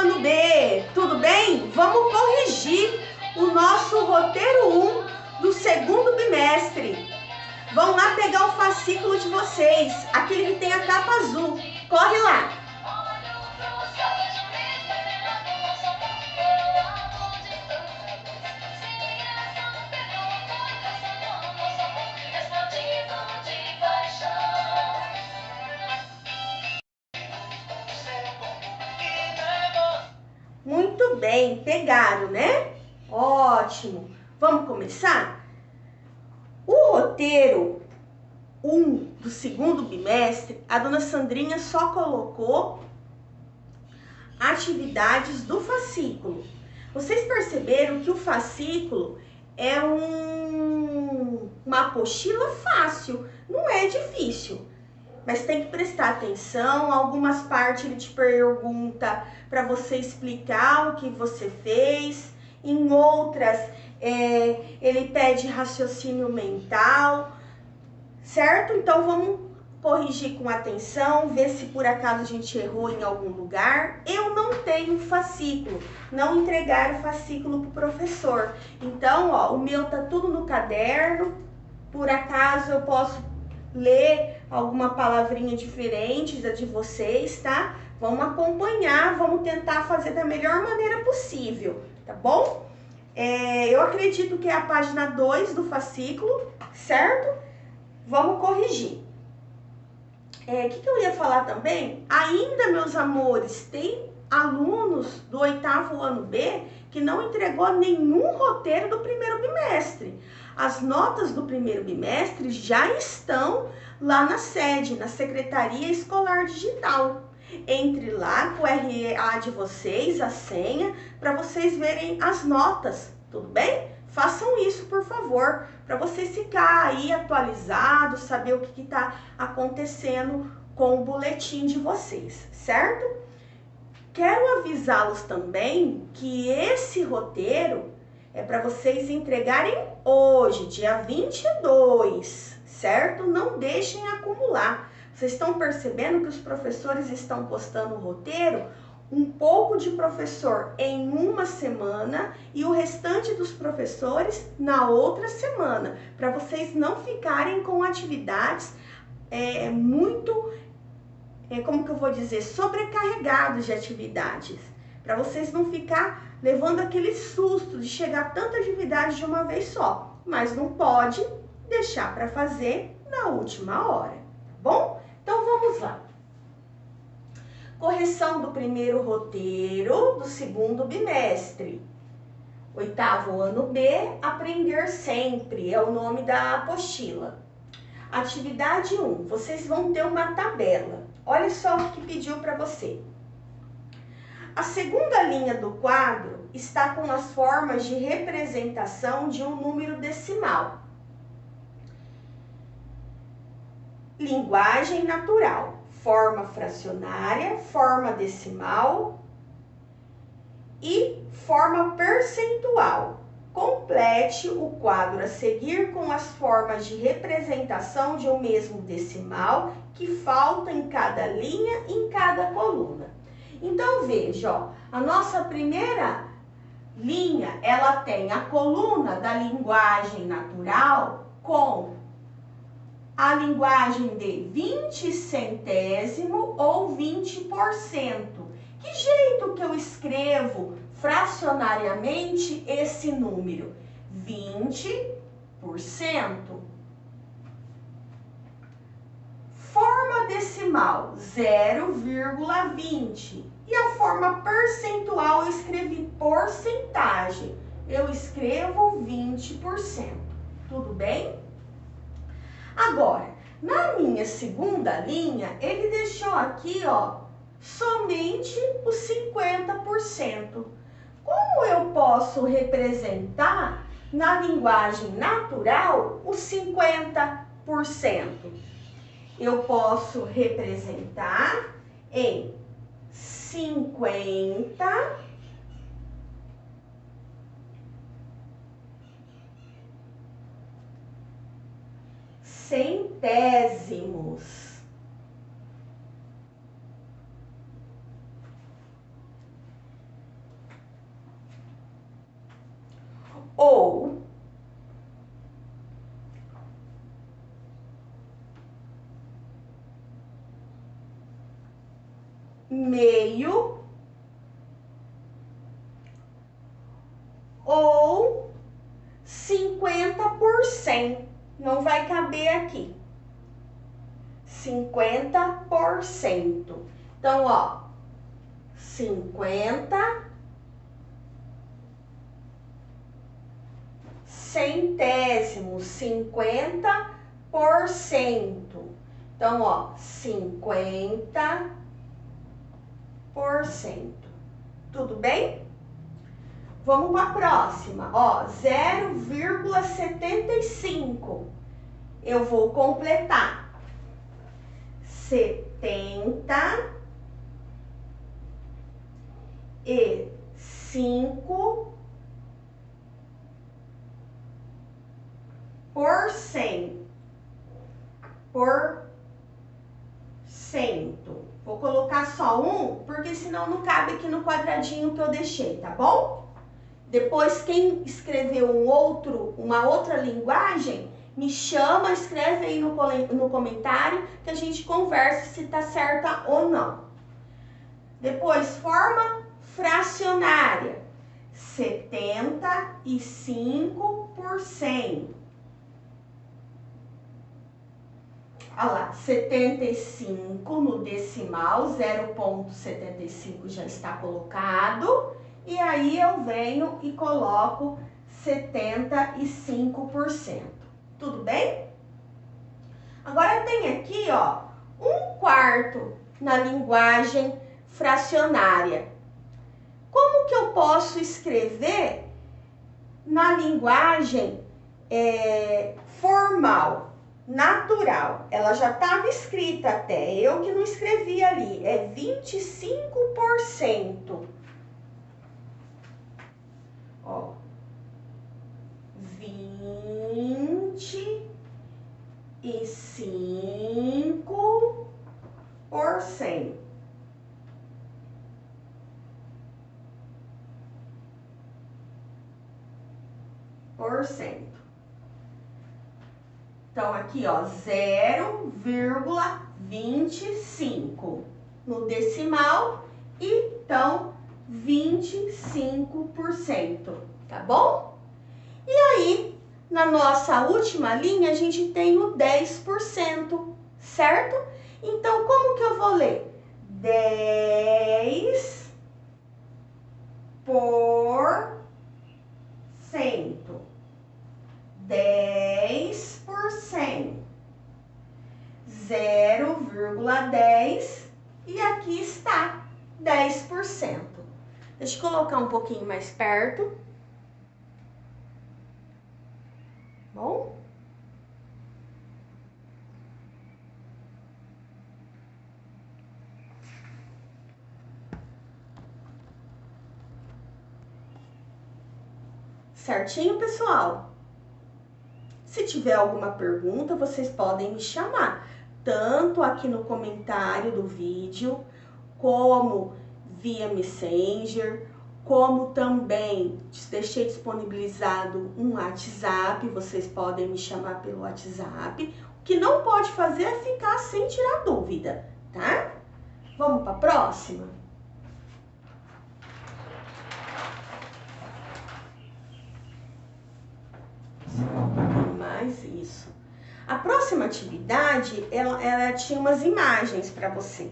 ano B, tudo bem? Vamos corrigir o nosso roteiro 1 do segundo bimestre. Vão lá pegar o fascículo de vocês, aquele que tem a capa azul. Corre lá! Muito bem, pegaram, né? Ótimo. Vamos começar? O roteiro 1 do segundo bimestre, a dona Sandrinha só colocou atividades do fascículo. Vocês perceberam que o fascículo é uma apostila fácil, não é difícil. Mas tem que prestar atenção, algumas partes ele te pergunta para você explicar o que você fez, em outras ele pede raciocínio mental, certo? Então vamos corrigir com atenção, ver se por acaso a gente errou em algum lugar. Eu não tenho fascículo, não entregaram o fascículo pro professor. Então, ó, o meu tá tudo no caderno, por acaso eu posso ler alguma palavrinha diferente da de vocês, tá? Vamos acompanhar, vamos tentar fazer da melhor maneira possível, tá bom? Eu acredito que é a página 2 do fascículo, certo? Vamos corrigir. O que eu ia falar também? Ainda, meus amores, tem alunos do 8º ano B que não entregou nenhum roteiro do primeiro bimestre. As notas do primeiro bimestre já estão lá na sede, na Secretaria Escolar Digital. Entre lá com o RA de vocês, a senha, para vocês verem as notas, tudo bem? Façam isso, por favor, para vocês ficar aí atualizados, saber o que está acontecendo com o boletim de vocês, certo? Quero avisá-los também que esse roteiro é para vocês entregarem hoje, dia 22, certo? Não deixem acumular. Vocês estão percebendo que os professores estão postando o roteiro? Um pouco de professor em uma semana e o restante dos professores na outra semana, para vocês não ficarem com atividades como que eu vou dizer, sobrecarregados de atividades, para vocês não ficar levando aquele susto de chegar tanta atividade de uma vez só, mas não pode deixar para fazer na última hora, tá bom? Então vamos lá. Correção do primeiro roteiro do segundo bimestre. 8º ano B, aprender sempre, é o nome da apostila. Atividade 1, vocês vão ter uma tabela. Olha só o que pediu para você. A segunda linha do quadro está com as formas de representação de um número decimal. Linguagem natural, forma fracionária, forma decimal e forma percentual. Complete o quadro a seguir com as formas de representação de um mesmo decimal que falta em cada linha e em cada coluna. Então veja, ó, a nossa primeira linha, ela tem a coluna da linguagem natural com a linguagem de 20 centésimo ou 20%. Que jeito que eu escrevo fracionariamente esse número? 20%. Forma decimal, 0,20. E a forma percentual, eu escrevi porcentagem. Eu escrevo 20%. Tudo bem? Agora, na minha segunda linha, ele deixou aqui, ó, somente os 50%. Como eu posso representar na linguagem natural os 50%? Eu posso representar em 50 centésimos. meio ou 50%. Não vai caber aqui. 50%. Então, ó, 50 centésimos, 50%. Então, ó, 50%. Tudo bem? Vamos para a próxima, ó, 0,75. Eu vou completar. 75%. Vou colocar só um, porque senão não cabe aqui no quadradinho que eu deixei, tá bom? Depois, quem escreveu uma outra linguagem, me chama, escreve aí no comentário que a gente conversa se tá certa ou não. Depois, forma fracionária, 75%. Olha lá, 75 no decimal, 0,75 já está colocado. E aí eu venho e coloco 75%. Tudo bem? Agora tem aqui, ó, 1/4 na linguagem fracionária. Como que eu posso escrever na linguagem formal, natural? Ela já estava escrita até, eu que não escrevi ali, é 25%. Ó, 25%. Então, aqui, ó, 0,25 no decimal, então 25%, tá bom? E aí, na nossa última linha, a gente tem o 10%, certo? Então, como que eu vou ler? 10%. 10%. 0,10 e aqui está 10%. Deixa eu colocar um pouquinho mais perto. Bom? Certinho, pessoal? Se tiver alguma pergunta, vocês podem me chamar, tanto aqui no comentário do vídeo, como via Messenger, como também deixei disponibilizado um WhatsApp, vocês podem me chamar pelo WhatsApp. O que não pode fazer é ficar sem tirar dúvida, tá? Vamos para a próxima? Mais isso. A próxima atividade, ela tinha umas imagens para você.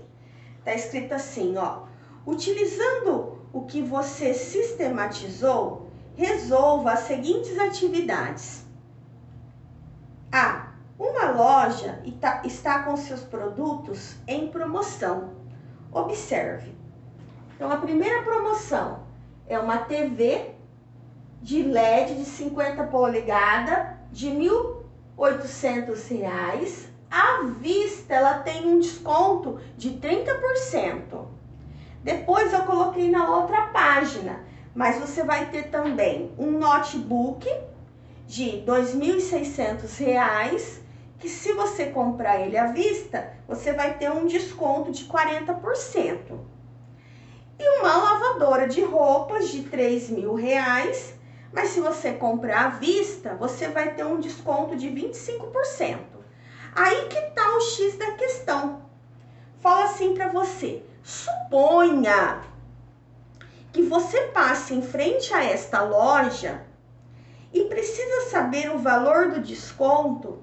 Tá escrito assim, ó. Utilizando o que você sistematizou, resolva as seguintes atividades. A. Uma loja está com seus produtos em promoção. Observe. Então, a primeira promoção é uma TV de LED de 50 polegadas de R$ 1.800. À vista, ela tem um desconto de 30%. Depois eu coloquei na outra página, mas você vai ter também um notebook de R$ 2.600, que se você comprar ele à vista, você vai ter um desconto de 40%. E uma lavadora de roupas de R$ 3.000, mas se você comprar à vista, você vai ter um desconto de 25%. Aí que tá o X da questão. Fala assim para você, Suponha que você passe em frente a esta loja e precisa saber o valor do desconto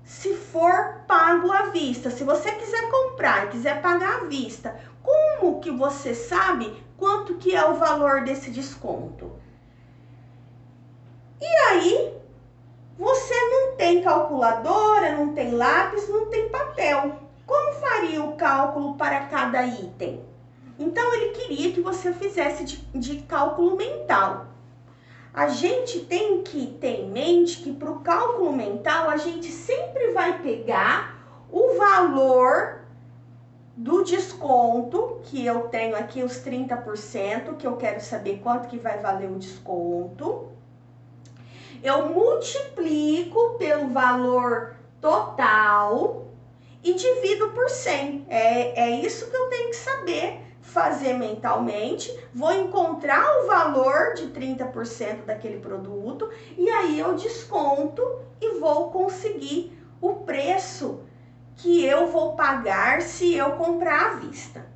se for pago à vista. Se você quiser comprar e quiser pagar à vista, como que você sabe quanto que é o valor desse desconto? E aí, você não tem calculadora, não tem lápis, não tem papel. Como faria o cálculo para cada item? Então, ele queria que você fizesse de cálculo mental. A gente tem que ter em mente que para o cálculo mental, a gente sempre vai pegar o valor do desconto, que eu tenho aqui os 30%, que eu quero saber quanto que vai valer o desconto. Eu multiplico pelo valor total e divido por 100. É isso que eu tenho que saber fazer mentalmente. Vou encontrar o valor de 30% daquele produto e aí eu desconto e vou conseguir o preço que eu vou pagar se eu comprar à vista.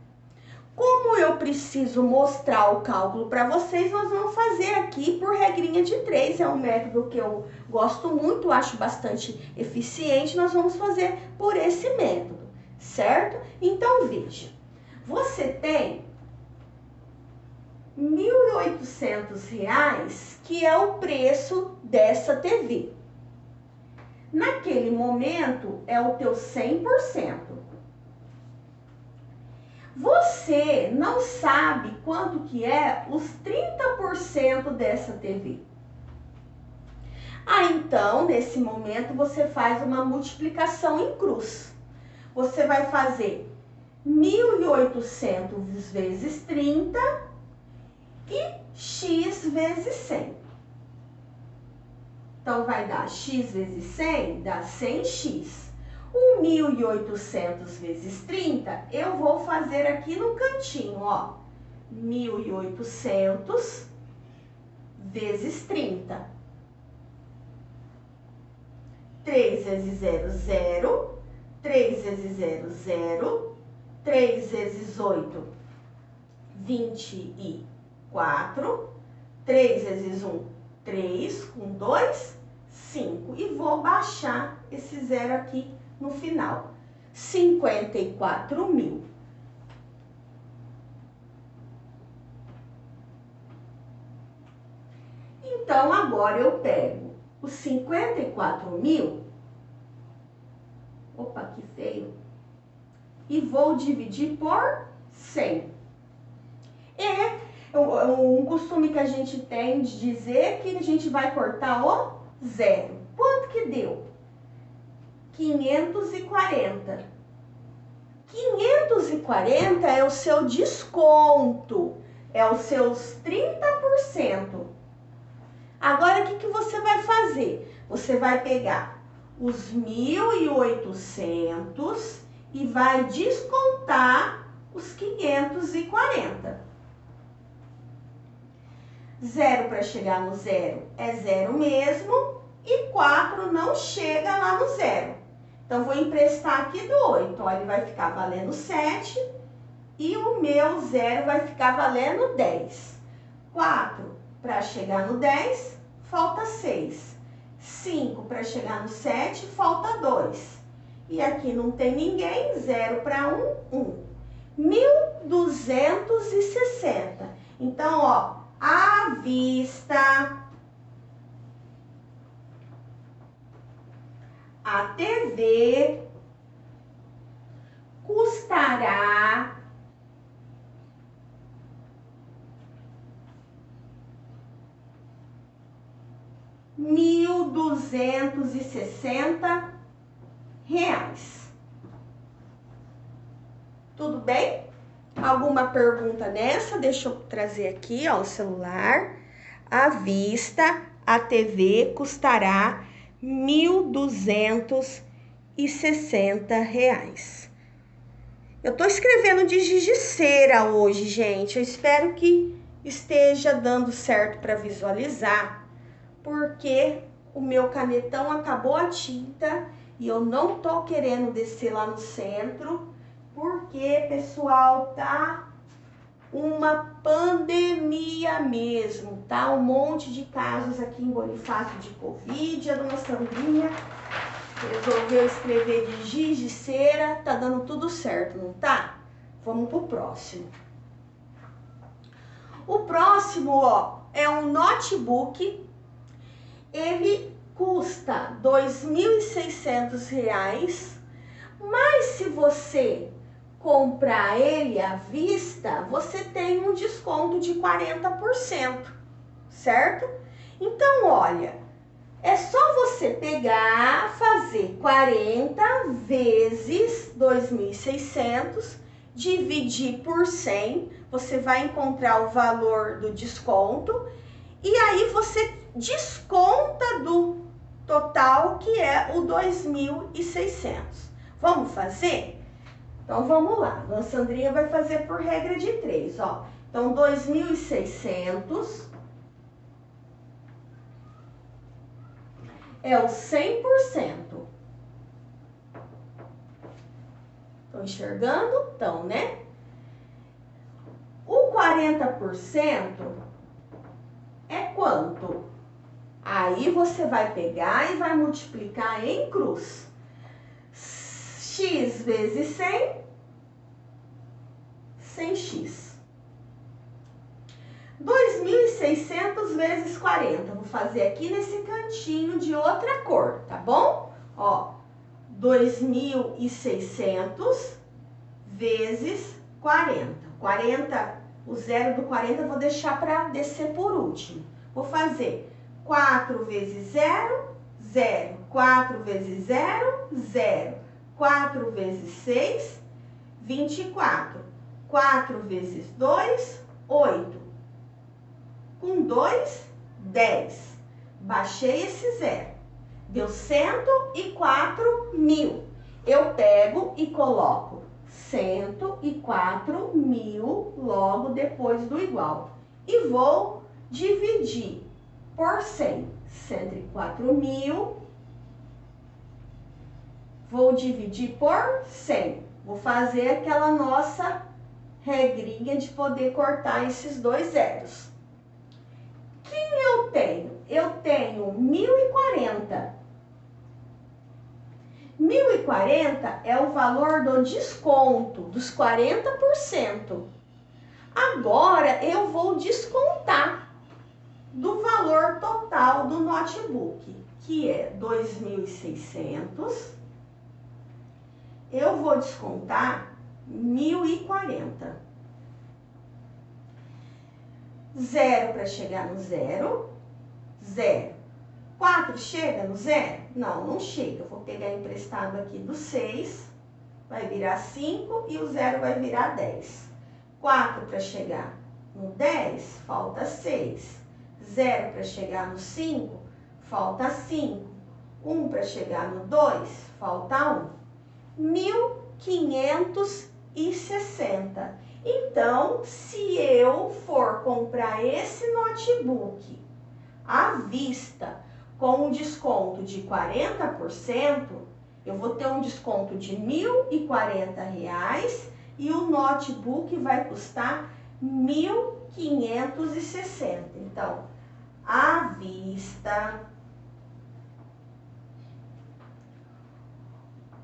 Como eu preciso mostrar o cálculo para vocês, nós vamos fazer aqui por regrinha de 3. É um método que eu gosto muito, acho bastante eficiente. Nós vamos fazer por esse método, certo? Então, veja. Você tem R$ 1.800, que é o preço dessa TV. Naquele momento, é o teu 100%. Você não sabe quanto que é os 30% dessa TV. Então, nesse momento, você faz uma multiplicação em cruz. Você vai fazer 1.800 vezes 30 e x vezes 100. Então, vai dar x vezes 100, dá 100x. O 1.800 vezes 30, eu vou fazer aqui no cantinho, ó. 1.800 vezes 30. 3 vezes 0, 0. 3 vezes 0, 0. 3 vezes 8, 24. 3 vezes 1, 3. Com 2, 5. E vou baixar esse zero aqui no final. 54.000. Então, agora eu pego os 54.000. Opa, que feio. E vou dividir por 100. É um costume que a gente tem de dizer que a gente vai cortar o zero. Quanto que deu? 540. 540 é o seu desconto. É os seus 30%. Agora, o que você vai fazer? Você vai pegar os 1.800 e vai descontar os 540. Zero para chegar no zero é zero mesmo e 4 não chega lá no zero. Então, vou emprestar aqui do 8. Ó, ele vai ficar valendo 7 e o meu zero vai ficar valendo 10. 4 para chegar no 10, falta 6. 5 para chegar no 7, falta 2. E aqui não tem ninguém, 0 para 1, 1. 1.260. Então, ó, à vista, a TV custará R$ 1.260. Tudo bem? Alguma pergunta nessa? Deixa eu trazer aqui, ó, o celular. À vista, a TV custará R$ 1.260. Eu tô escrevendo de giz de cera hoje, gente. Eu espero que esteja dando certo para visualizar, porque o meu canetão acabou a tinta e eu não tô querendo descer lá no centro Porque, pessoal, tá uma pandemia mesmo, tá? Um monte de casos aqui em Bonifácio de Covid. A dona Sandrinha resolveu escrever de giz de cera. Tá dando tudo certo, não tá? Vamos pro próximo. O próximo, ó, é um notebook. Ele custa R$ 2.600, mas se você comprar ele à vista, você tem um desconto de 40%, certo? Então, olha, é só você pegar, fazer 40 vezes 2.600, dividir por 100, você vai encontrar o valor do desconto e aí você desconta do total, que é o 2.600. Vamos fazer? Então, vamos lá. A Sandrinha vai fazer por regra de 3, ó. Então, 2.600 é o 100%. Estão enxergando? Então, né? O 40% é quanto? Aí você vai pegar e vai multiplicar em cruz. X vezes 100, 100x. 2.600 vezes 40. Vou fazer aqui nesse cantinho de outra cor, tá bom? Ó, 2.600 vezes 40. 40, o zero do 40 eu vou deixar para descer por último. Vou fazer 4 vezes 0, 0. 4 vezes 0, 0. 4 vezes 6, 24. 4 vezes 2, 8. Com 2, 10. Baixei esse zero. Deu 104.000. Eu pego e coloco 104.000 logo depois do igual. E vou dividir por 100. 104.000. Vou dividir por 100. Vou fazer aquela nossa regrinha de poder cortar esses dois zeros. Quem eu tenho? Eu tenho 1.040. 1.040 é o valor do desconto, dos 40%. Agora, eu vou descontar do valor total do notebook, que é 2.600. Eu vou descontar 1.040. 0 para chegar no 0. 0. 4 chega no 0? Não, não chega. Eu vou pegar emprestado aqui do 6. Vai virar 5 e o 0 vai virar 10. 4 para chegar no 10, falta 6. 0 para chegar no 5, falta 5. 1 para chegar no 2, falta 1. 1.560. Então, se eu for comprar esse notebook à vista com um desconto de 40%, eu vou ter um desconto de R$ 1.040 e o notebook vai custar R$ 1.560. Então, à vista...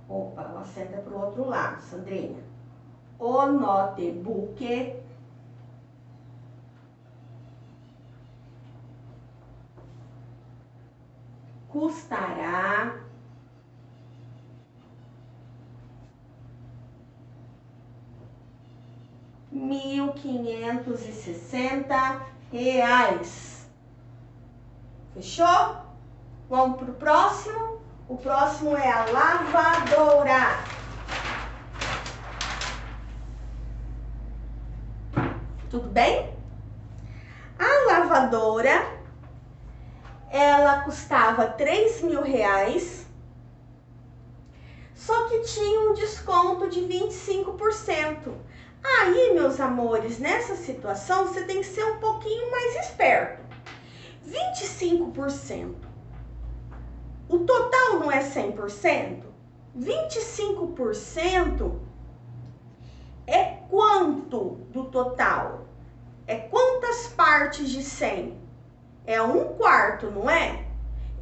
Opa, ela senta para o outro lado, Sandrinha. O notebook custará R$ 1.560. Fechou? Vamos para o próximo? O próximo é a lavadora. Tudo bem? A lavadora, ela custava R$3.000, só que tinha um desconto de 25%. Aí, meus amores, nessa situação, você tem que ser um pouquinho mais esperto. 25%. O total não é 100%? 25% quanto do total? É quantas partes de 100? É 1/4, não é?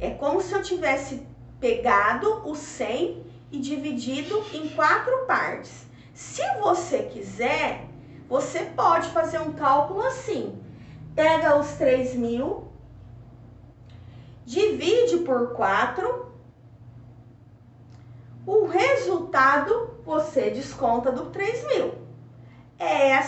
É como se eu tivesse pegado o 100 e dividido em 4 partes. Se você quiser, você pode fazer um cálculo assim. Pega os 3.000, divide por 4, o resultado você desconta do 3.000. É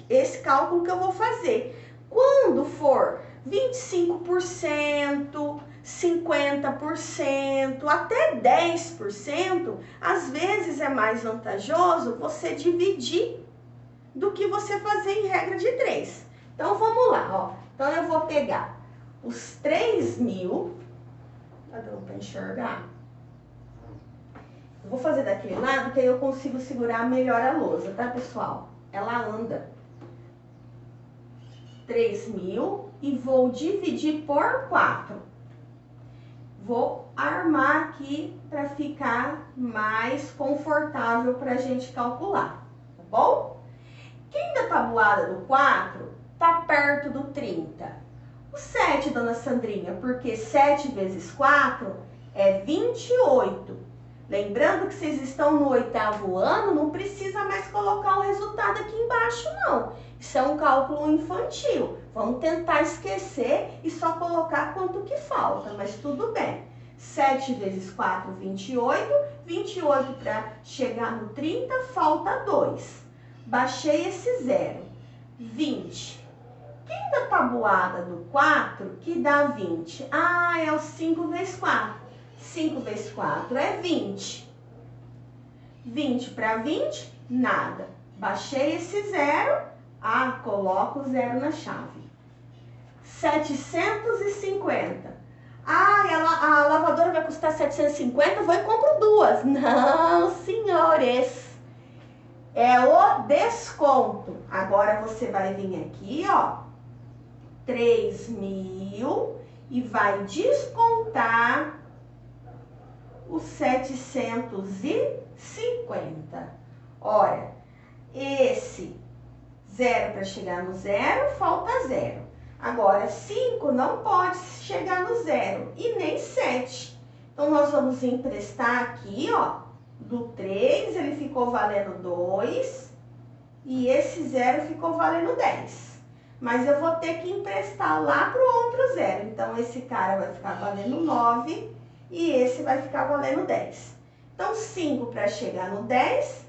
esse cálculo que eu vou fazer. Quando for 25%, 50%, até 10%, às vezes é mais vantajoso você dividir do que você fazer em regra de 3. Então, vamos lá, ó. Então, eu vou pegar os 3.000, cadê para enxergar? Eu vou fazer daquele lado que aí eu consigo segurar melhor a lousa, tá, pessoal? Ela anda 3.000 e vou dividir por 4. Vou armar aqui para ficar mais confortável para a gente calcular, tá bom? Quem da tabuada do 4 tá perto do 30? O 7, dona Sandrinha, porque 7 vezes 4 é 28. Lembrando que vocês estão no 8º ano, não precisa mais colocar o resultado aqui embaixo, não. Isso é um cálculo infantil. Vamos tentar esquecer e só colocar quanto que falta, mas tudo bem. 7 vezes 4, 28. 28 para chegar no 30, falta 2. Baixei esse 0. 20. Quem da tabuada do 4 que dá 20? Ah, é o 5 vezes 4. 5 vezes 4 é 20. 20 para 20, nada. Baixei esse 0. Ah, coloco o 0 na chave. 750. Ah, a lavadora vai custar 750, vou e compro 2. Não, senhores. É o desconto. Agora você vai vir aqui, ó. 3.000 e vai descontar os 750. Olha, esse 0 para chegar no 0, falta 0. Agora, 5 não pode chegar no 0 e nem 7. Então, nós vamos emprestar aqui, ó, do 3, ele ficou valendo 2 e esse 0 ficou valendo 10. Mas eu vou ter que emprestar lá pro outro 0. Então, esse cara vai ficar valendo 9 e esse vai ficar valendo 10. Então, 5 para chegar no 10,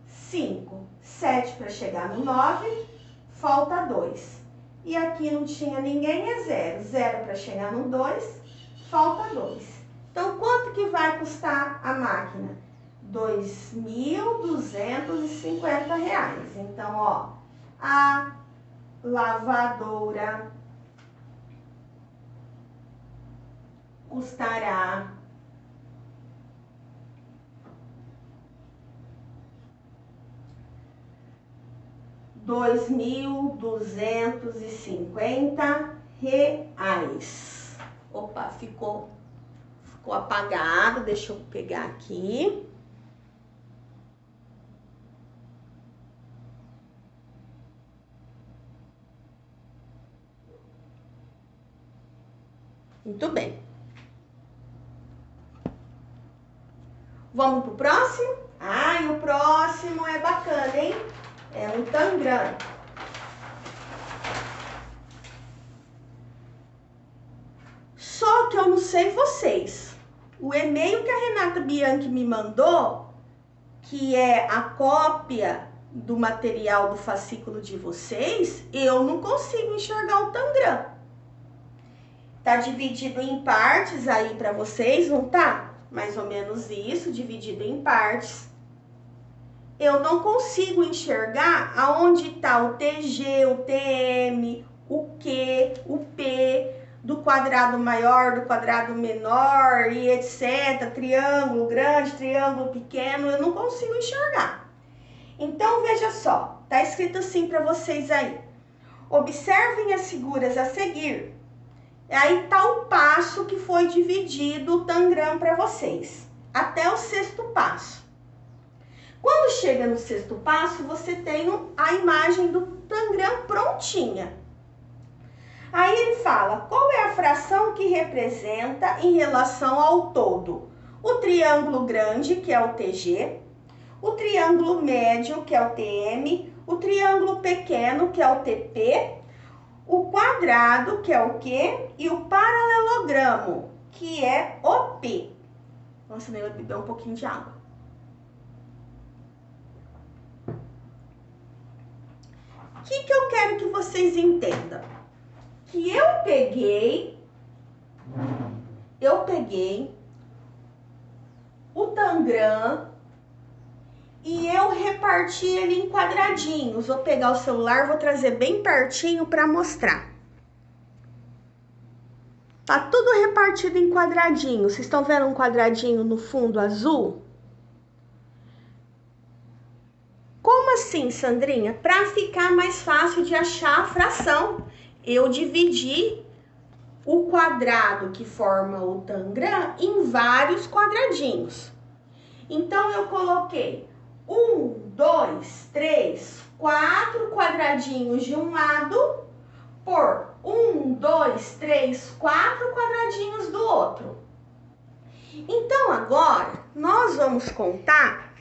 5. 7 para chegar no 9, falta 2. E aqui não tinha ninguém, é 0. 0 para chegar no 2, falta 2. Então, quanto que vai custar a máquina? R$ 2.250. Então, ó, a lavadora custará R$ 2.250. Opa, ficou apagado, deixa eu pegar aqui. Muito bem. Vamos pro próximo? Ah, e o próximo é bacana, hein? É um Tangram. Só que eu não sei vocês. O e-mail que a Renata Bianchi me mandou, que é a cópia do material do fascículo de vocês, eu não consigo enxergar o Tangram. Tá dividido em partes aí para vocês, não tá? Mais ou menos isso, dividido em partes. Eu não consigo enxergar aonde tá o TG, o TM, o Q, o P, do quadrado maior, do quadrado menor e etc. Triângulo grande, triângulo pequeno, eu não consigo enxergar. Então, veja só, tá escrito assim para vocês aí. Observem as figuras a seguir. Aí tá o passo que foi dividido o Tangram para vocês, até o 6º passo. Quando chega no sexto passo, você tem a imagem do tangram prontinha. Aí ele fala, qual é a fração que representa em relação ao todo? O triângulo grande, que é o TG, o triângulo médio, que é o TM, o triângulo pequeno, que é o TP, o quadrado, que é o Q, e o paralelogramo, que é o P. Nossa, nem eu beber um pouquinho de água. O que eu quero que vocês entendam? Que eu peguei o tangram e eu reparti ele em quadradinhos. Vou pegar o celular, vou trazer bem pertinho para mostrar. Tá tudo repartido em quadradinhos. Vocês estão vendo um quadradinho no fundo azul? Como assim, Sandrinha? Para ficar mais fácil de achar a fração, eu dividi o quadrado que forma o tangram em vários quadradinhos. Então, eu coloquei 1, 2, 3, 4 quadradinhos de um lado por 1, 2, 3, 4 quadradinhos do outro. Então, agora, nós vamos contar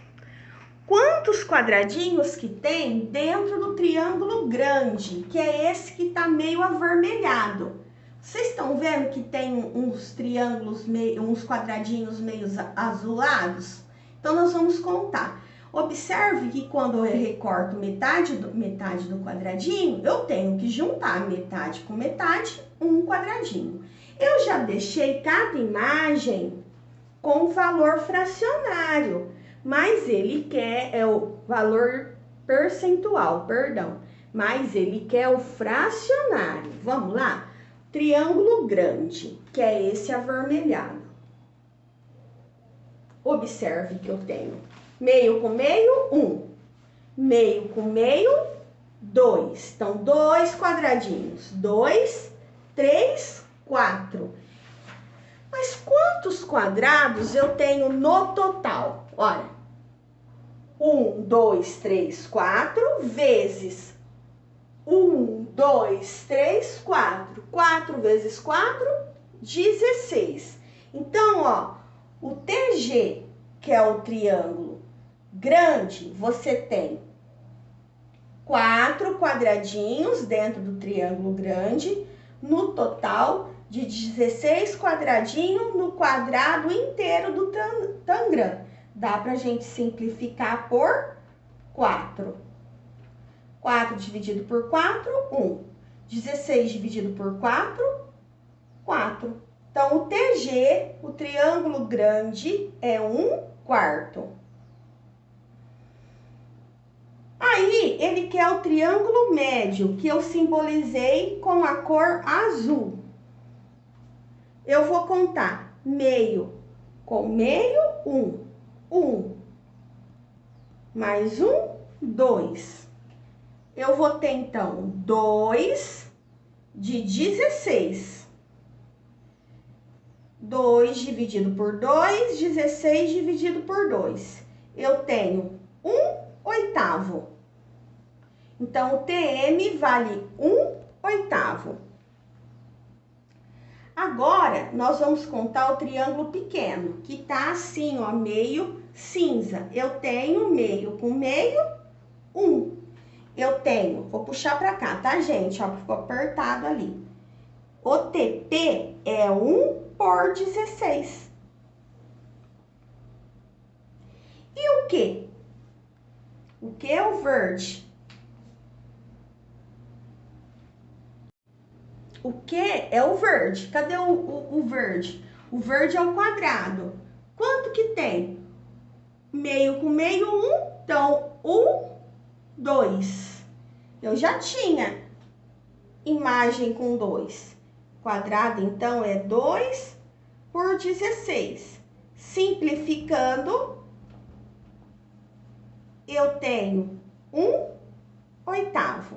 quantos quadradinhos que tem dentro do triângulo grande, que é esse que está meio avermelhado. Vocês estão vendo que tem uns triângulos, uns quadradinhos meio azulados? Então, nós vamos contar. Observe que quando eu recorto metade do quadradinho, eu tenho que juntar metade com metade, um quadradinho. Eu já deixei cada imagem com valor fracionário, mas ele quer o valor percentual, perdão. Mas ele quer o fracionário. Vamos lá? Triângulo grande, que é esse avermelhado. Observe que eu tenho meio com meio, 1. Meio com meio, 2. Então, 2 quadradinhos. 2, 3, 4. Mas quantos quadrados eu tenho no total? Olha, 1, 2, 3, 4 vezes 1, 2, 3, 4. 4 vezes 4, 16. Então, ó, o TG, que é o triângulo grande, você tem 4 quadradinhos dentro do triângulo grande, no total de 16 quadradinhos no quadrado inteiro do tangram. Dá pra gente simplificar por 4. 4 dividido por 4, 1. 16 dividido por 4, 4. Então, o TG, o triângulo grande, é 1/4. Aí, ele quer o triângulo médio, que eu simbolizei com a cor azul. Eu vou contar meio com meio, 1. 1 mais 1, 2. Eu vou ter, então, 2 de 16. 2 dividido por 2, 16 dividido por 2. Eu tenho 1/8. Então, o TM vale 1/8. Agora, nós vamos contar o triângulo pequeno, que tá assim, ó, meio cinza. Eu tenho meio com meio, 1. Eu tenho, vou puxar pra cá, tá, gente? Ó, ficou apertado ali. O TP é 1 por 16. E o Q? O Q é o verde. O Q é o verde. Cadê o verde? O verde é o quadrado. Quanto que tem? Meio com meio, 1. Então, 1, 2. Eu já tinha imagem com 2. Quadrado, então, é 2 por 16. Simplificando, eu tenho 1/8.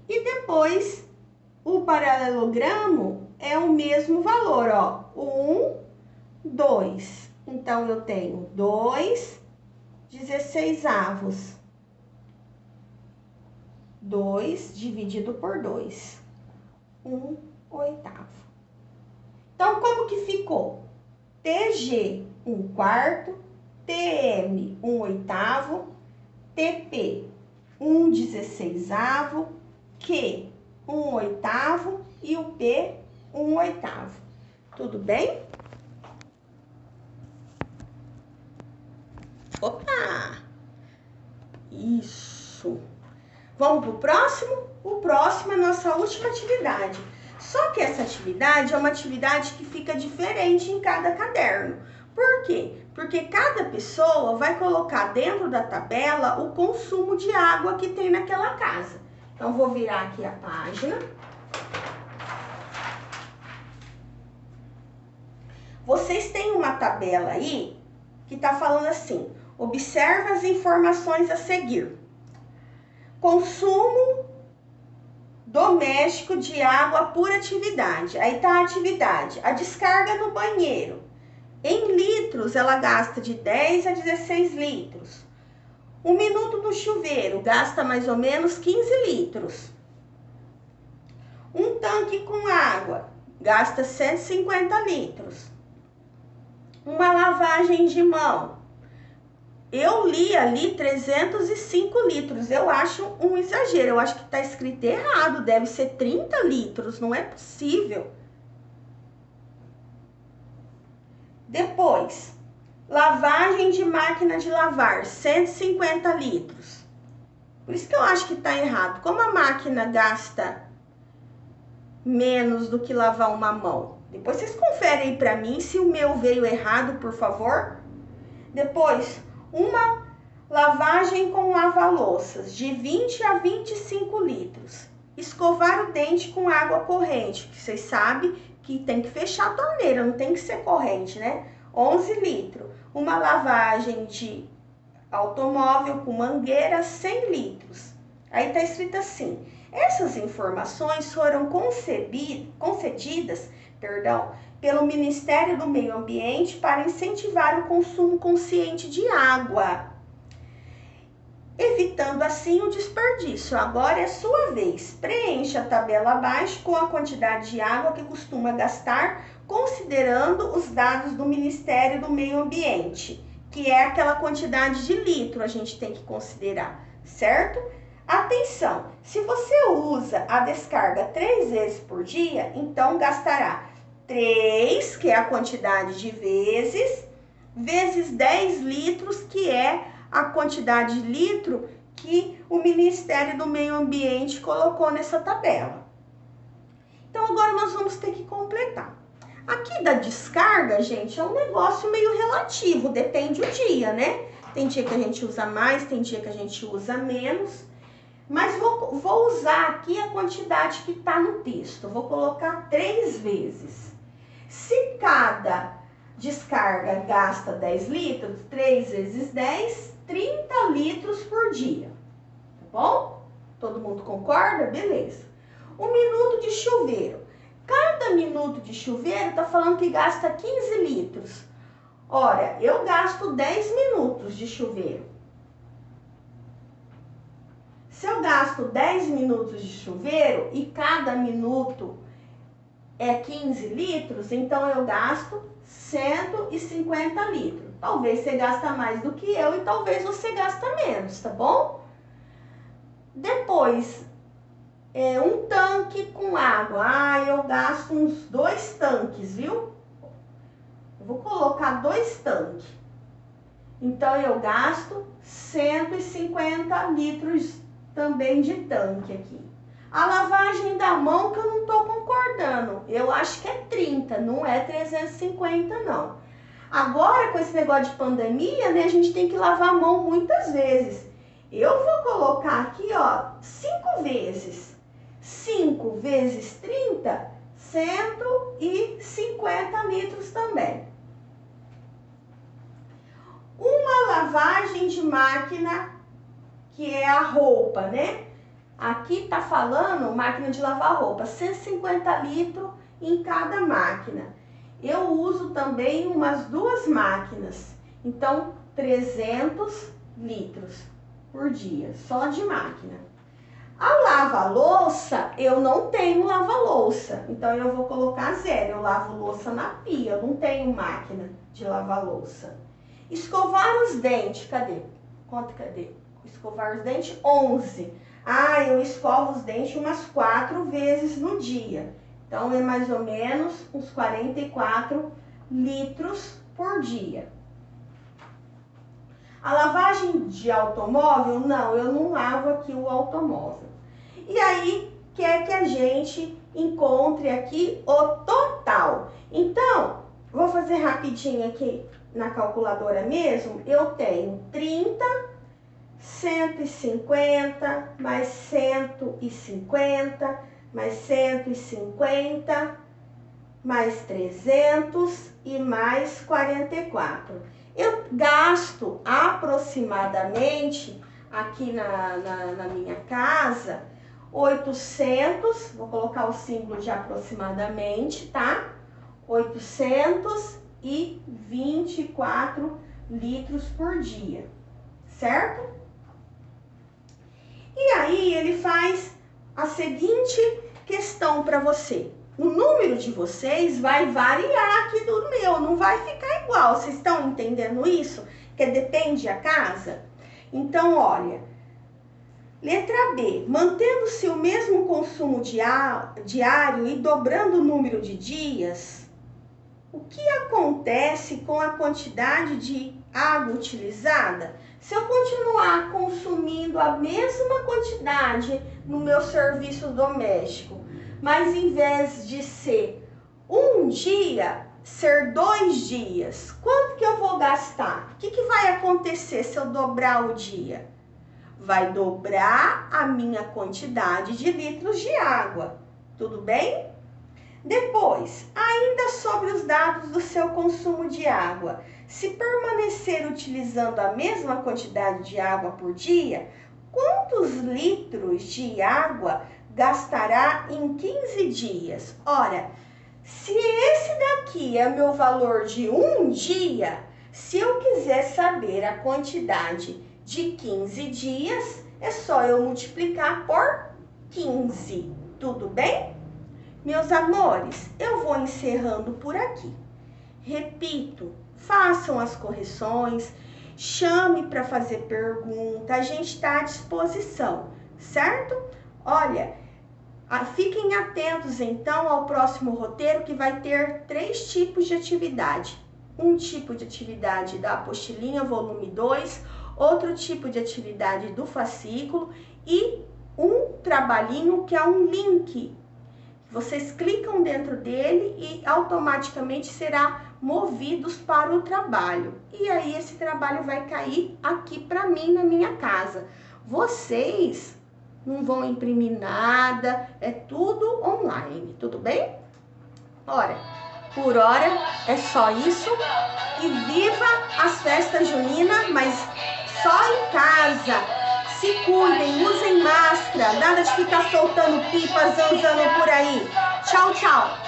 E depois, o paralelogramo é o mesmo valor, ó. 1, 2. Então, eu tenho 2/16. 2 dividido por 2. 1/8. Então, como que ficou? TG, 1/4. TM, 1/8. TP, 1/16. Q, 1/8. E o P, 1/8. Tudo bem? Opa! Isso. Vamos pro próximo? O próximo é a nossa última atividade. Só que essa atividade é uma atividade que fica diferente em cada caderno. Por quê? Porque cada pessoa vai colocar dentro da tabela o consumo de água que tem naquela casa. Então, vou virar aqui a página. Vocês têm uma tabela aí que tá falando assim: observa as informações a seguir. Consumo doméstico de água por atividade. Aí tá a atividade. A descarga no banheiro. Em litros, ela gasta de 10 a 16 litros. 1 minuto no chuveiro, gasta mais ou menos 15 litros. Um tanque com água, gasta 150 litros. Uma lavagem de mão. Eu li ali 305 litros. Eu acho um exagero. Eu acho que está escrito errado. Deve ser 30 litros. Não é possível. Depois, lavagem de máquina de lavar, 150 litros. Por isso que eu acho que está errado. Como a máquina gasta menos do que lavar uma mão? Depois vocês conferem aí para mim se o meu veio errado, por favor. Depois, uma lavagem com lava-louças, de 20 a 25 litros. Escovar o dente com água corrente, que vocês sabem que tem que fechar a torneira, não tem que ser corrente, né? 11 litros. Uma lavagem de automóvel com mangueira, 100 litros. Aí tá escrito assim: essas informações foram concedidas, pelo Ministério do Meio Ambiente para incentivar o consumo consciente de água, evitando assim o desperdício. Agora é sua vez. Preencha a tabela abaixo com a quantidade de água que costuma gastar, considerando os dados do Ministério do Meio Ambiente, que é aquela quantidade de litro a gente tem que considerar, certo? Atenção, se você usa a descarga 3 vezes por dia, então gastará 3, que é a quantidade de vezes 10 litros, que é a quantidade de litro que o Ministério do Meio Ambiente colocou nessa tabela. Então, agora nós vamos ter que completar. Aqui da descarga, gente, é um negócio meio relativo, depende do dia, né? Tem dia que a gente usa mais, tem dia que a gente usa menos. Mas vou usar aqui a quantidade que está no texto. Vou colocar 3 vezes. Se cada descarga gasta 10 litros, 3 vezes 10, 30 litros por dia. Tá bom? Todo mundo concorda? Beleza. 1 minuto de chuveiro. Cada minuto de chuveiro está falando que gasta 15 litros. Ora, eu gasto 10 minutos de chuveiro. Se eu gasto 10 minutos de chuveiro e cada minuto é 15 litros, então eu gasto 150 litros. Talvez você gasta mais do que eu e talvez você gasta menos, tá bom? Depois, um tanque com água. Eu gasto uns 2 tanques, viu? Eu vou colocar 2 tanques. Então, eu gasto 150 litros também de tanque aqui. A lavagem da mão que eu não tô concordando. Eu acho que é 30, não é 350 não. Agora com esse negócio de pandemia, né, a gente tem que lavar a mão muitas vezes. Eu vou colocar aqui, ó, 5 vezes. 5 vezes 30, 150 litros também. Uma lavagem de máquina, que é a roupa, né? Aqui tá falando máquina de lavar roupa, 150 litros em cada máquina. eu uso também umas 2 máquinas. Então, 300 litros por dia, só de máquina. A lava-louça, eu não tenho lava-louça, então eu vou colocar 0. Eu lavo louça na pia, eu não tenho máquina de lavar louça. Escovar os dentes, cadê? Cadê? Escovar os dentes, 11. Ah, eu escovo os dentes umas 4 vezes no dia. Então, é mais ou menos uns 44 litros por dia. A lavagem de automóvel, não, eu não lavo aqui o automóvel. E aí, quer que a gente encontre aqui o total. Então, vou fazer rapidinho aqui na calculadora mesmo. Eu tenho 30, 150, mais 150, mais 150, mais 300 e mais 44. Eu gasto aproximadamente, aqui na minha casa, 800, vou colocar o símbolo de aproximadamente, tá? 824 litros por dia, certo? E aí ele faz a seguinte questão para você. O número de vocês vai variar aqui do meu, não vai ficar igual. Vocês estão entendendo isso? Que depende da casa? Então, olha, letra B, mantendo-se o mesmo consumo diário e dobrando o número de dias, o que acontece com a quantidade de água utilizada? Se eu continuar consumindo a mesma quantidade no meu serviço doméstico, mas em vez de ser um dia, ser 2 dias, quanto que eu vou gastar? O que vai acontecer se eu dobrar o dia? Vai dobrar a minha quantidade de litros de água, tudo bem? Depois, ainda sobre os dados do seu consumo de água, se permanecer utilizando a mesma quantidade de água por dia, quantos litros de água gastará em 15 dias? Ora, se esse daqui é meu valor de um dia, se eu quiser saber a quantidade de 15 dias, é só eu multiplicar por 15, tudo bem? Meus amores, eu vou encerrando por aqui. Repito, façam as correções, chame para fazer pergunta, a gente está à disposição, certo? Olha, fiquem atentos então ao próximo roteiro, que vai ter 3 tipos de atividade. Um tipo de atividade da apostilinha, volume 2, outro tipo de atividade do fascículo e um trabalhinho que é um link. Vocês clicam dentro dele e automaticamente será movidos para o trabalho. E aí esse trabalho vai cair aqui para mim na minha casa. Vocês não vão imprimir nada, é tudo online, tudo bem? Ora, por hora é só isso. E viva as festas juninas, mas só em casa. Se cuidem, usem máscara, nada de ficar soltando pipa, zanzando por aí. Tchau, tchau.